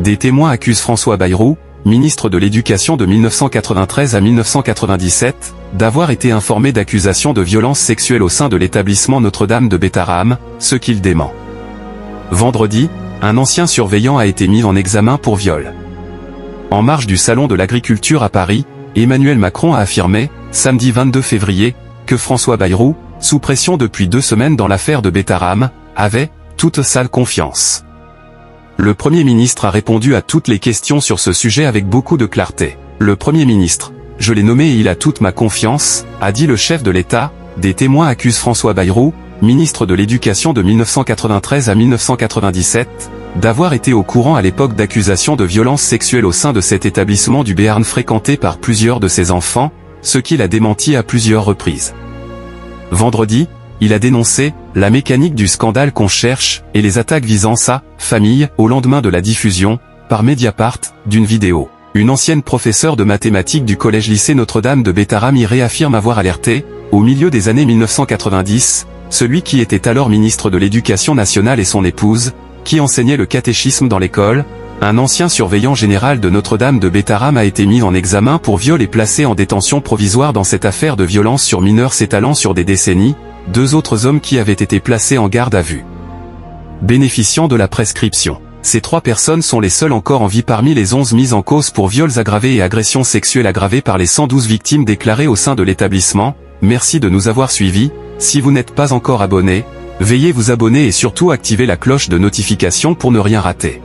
Des témoins accusent François Bayrou, ministre de l'Éducation de 1993 à 1997, d'avoir été informé d'accusations de violences sexuelles au sein de l'établissement Notre-Dame de Bétarame, ce qu'il dément. Vendredi, un ancien surveillant a été mis en examen pour viol. En marge du Salon de l'Agriculture à Paris, Emmanuel Macron a affirmé, samedi 22 février, que François Bayrou, sous pression depuis 2 semaines dans l'affaire de Bétarame, avait toute sa confiance. Le Premier ministre a répondu à toutes les questions sur ce sujet avec beaucoup de clarté. Le Premier ministre, je l'ai nommé et il a toute ma confiance, a dit le chef de l'État. Des témoins accusent François Bayrou, ministre de l'Éducation de 1993 à 1997, d'avoir été au courant à l'époque d'accusations de violences sexuelles au sein de cet établissement du Béarn fréquenté par plusieurs de ses enfants, ce qu'il a démenti à plusieurs reprises. Vendredi, il a dénoncé la mécanique du scandale qu'on cherche et les attaques visant sa famille au lendemain de la diffusion, par Mediapart, d'une vidéo. Une ancienne professeure de mathématiques du collège-lycée Notre-Dame de Bétarame y réaffirme avoir alerté, au milieu des années 1990, celui qui était alors ministre de l'Éducation nationale et son épouse, qui enseignait le catéchisme dans l'école. Un ancien surveillant général de Notre-Dame de Bétarame a été mis en examen pour viol et placé en détention provisoire dans cette affaire de violence sur mineurs s'étalant sur des décennies. 2 autres hommes qui avaient été placés en garde à vue, bénéficiant de la prescription. Ces 3 personnes sont les seules encore en vie parmi les 11 mises en cause pour viols aggravés et agressions sexuelles aggravées par les 112 victimes déclarées au sein de l'établissement. Merci de nous avoir suivis. Si vous n'êtes pas encore abonné, veuillez vous abonner et surtout activer la cloche de notification pour ne rien rater.